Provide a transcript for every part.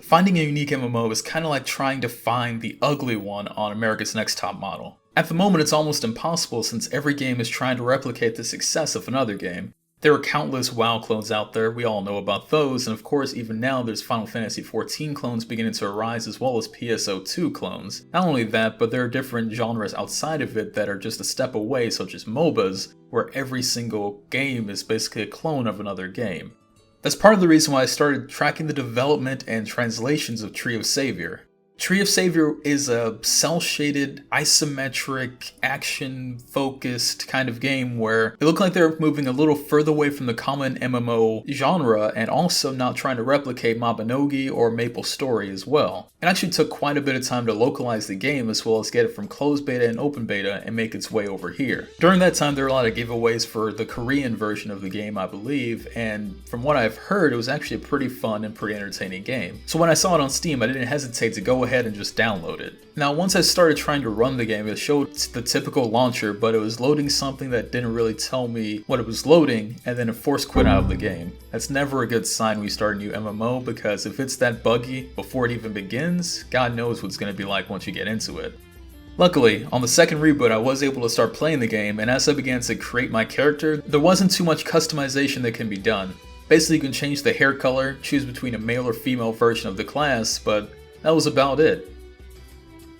Finding a unique MMO is kind of like trying to find the ugly one on America's Next Top Model. At the moment it's almost impossible since every game is trying to replicate the success of another game. There are countless WoW clones out there, we all know about those, and of course even now there's Final Fantasy XIV clones beginning to arise as well as PSO2 clones. Not only that, but there are different genres outside of it that are just a step away, such as MOBAs, where every single game is basically a clone of another game. That's part of the reason why I started tracking the development and translations of Tree of Savior. Tree of Savior is a cel-shaded, isometric, action-focused kind of game where it looked like they were moving a little further away from the common MMO genre and also not trying to replicate Mabinogi or MapleStory as well. It actually took quite a bit of time to localize the game as well as get it from closed beta and open beta and make its way over here. During that time there were a lot of giveaways for the Korean version of the game, I believe, and from what I've heard it was actually a pretty fun and pretty entertaining game. So when I saw it on Steam I didn't hesitate to go ahead and just download it. Now once I started trying to run the game, it showed the typical launcher, but it was loading something that didn't really tell me what it was loading, and then it forced quit out of the game. That's never a good sign when you start a new MMO, because if it's that buggy before it even begins, God knows what it's going to be like once you get into it. Luckily, on the second reboot I was able to start playing the game, and as I began to create my character, there wasn't too much customization that can be done. Basically you can change the hair color, choose between a male or female version of the class, but that was about it.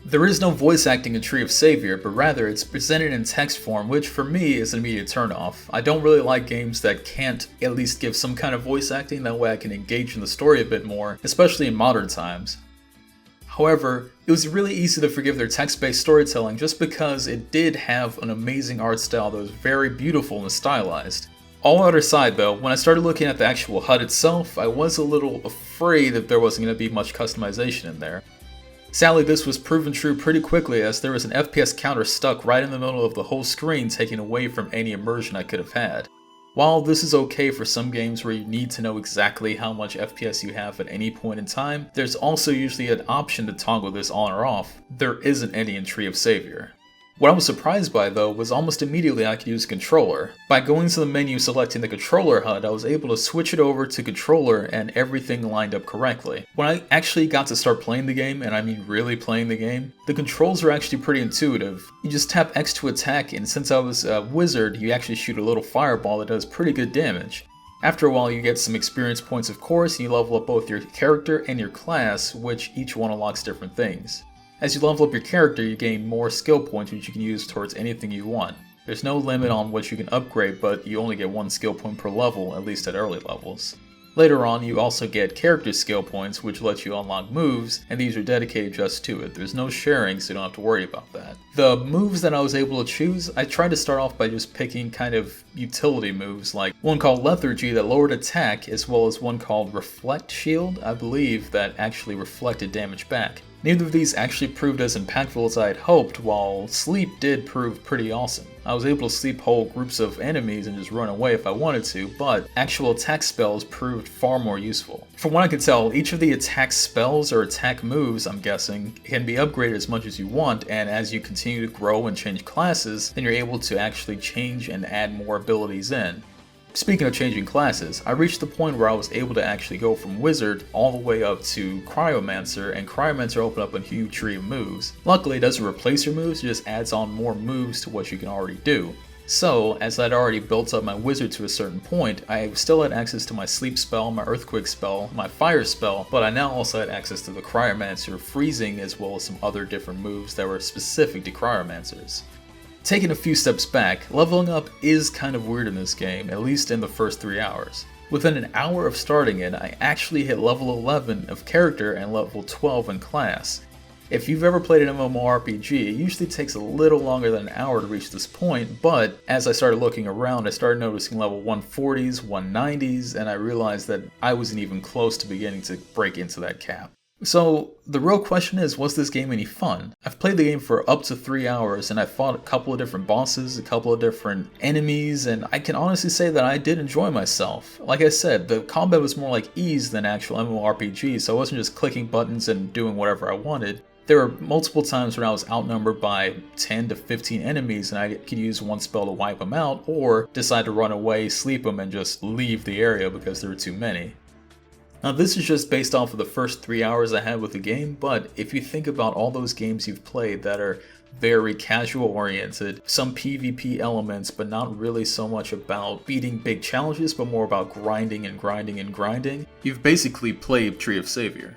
There is no voice acting in Tree of Savior, but rather it's presented in text form, which for me is an immediate turnoff. I don't really like games that can't at least give some kind of voice acting, that way I can engage in the story a bit more, especially in modern times. However, it was really easy to forgive their text-based storytelling just because it did have an amazing art style that was very beautiful and stylized. All other aside though, when I started looking at the actual HUD itself, I was a little afraid that there wasn't going to be much customization in there. Sadly, this was proven true pretty quickly as there was an FPS counter stuck right in the middle of the whole screen, taking away from any immersion I could have had. While this is okay for some games where you need to know exactly how much FPS you have at any point in time, there's also usually an option to toggle this on or off. There isn't any in Tree of Savior. What I was surprised by though was almost immediately I could use controller. By going to the menu selecting the controller HUD, I was able to switch it over to controller and everything lined up correctly. When I actually got to start playing the game, and I mean really playing the game, the controls are actually pretty intuitive. You just tap X to attack, and since I was a wizard, you actually shoot a little fireball that does pretty good damage. After a while you get some experience points of course, and you level up both your character and your class, which each one unlocks different things. As you level up your character, you gain more skill points which you can use towards anything you want. There's no limit on what you can upgrade, but you only get one skill point per level, at least at early levels. Later on, you also get character skill points which let you unlock moves, and these are dedicated just to it. There's no sharing, so you don't have to worry about that. The moves that I was able to choose, I tried to start off by just picking kind of utility moves, like one called Lethargy that lowered attack, as well as one called Reflect Shield, I believe, that actually reflected damage back. Neither of these actually proved as impactful as I had hoped, while Sleep did prove pretty awesome. I was able to sleep whole groups of enemies and just run away if I wanted to, but actual attack spells proved far more useful. From what I could tell, each of the attack spells or attack moves, I'm guessing, can be upgraded as much as you want, and as you continue to grow and change classes, then you're able to actually change and add more abilities in. Speaking of changing classes, I reached the point where I was able to actually go from Wizard all the way up to Cryomancer, and Cryomancer opened up a huge tree of moves. Luckily it doesn't replace your moves, it just adds on more moves to what you can already do. So, as I'd already built up my Wizard to a certain point, I still had access to my Sleep spell, my Earthquake spell, my Fire spell, but I now also had access to the Cryomancer Freezing as well as some other different moves that were specific to Cryomancers. Taking a few steps back, leveling up is kind of weird in this game, at least in the first 3 hours. Within an hour of starting it, I actually hit level 11 of character and level 12 in class. If you've ever played an MMORPG, it usually takes a little longer than an hour to reach this point, but as I started looking around, I started noticing level 140s, 190s, and I realized that I wasn't even close to beginning to break into that cap. So the real question is, was this game any fun? I've played the game for up to 3 hours and I fought a couple of different bosses, a couple of different enemies, and I can honestly say that I did enjoy myself. Like I said, the combat was more like ease than actual MMORPG, so I wasn't just clicking buttons and doing whatever I wanted. There were multiple times when I was outnumbered by 10 to 15 enemies and I could use one spell to wipe them out, or decide to run away, sleep them, and just leave the area because there were too many. Now this is just based off of the first 3 hours I had with the game, but if you think about all those games you've played that are very casual oriented, some PvP elements, but not really so much about beating big challenges, but more about grinding and grinding and grinding, you've basically played Tree of Savior.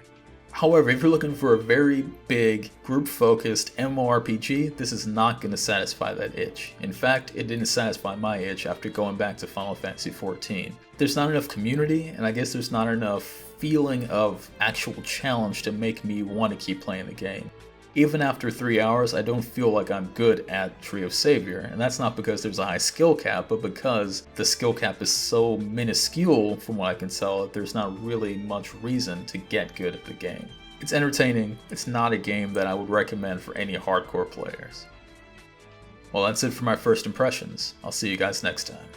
However, if you're looking for a very big, group-focused MMORPG, this is not going to satisfy that itch. In fact, it didn't satisfy my itch after going back to Final Fantasy XIV. There's not enough community, and I guess there's not enough feeling of actual challenge to make me want to keep playing the game. Even after 3 hours, I don't feel like I'm good at Tree of Savior, and that's not because there's a high skill cap, but because the skill cap is so minuscule from what I can tell that there's not really much reason to get good at the game. It's entertaining, it's not a game that I would recommend for any hardcore players. Well, that's it for my first impressions. I'll see you guys next time.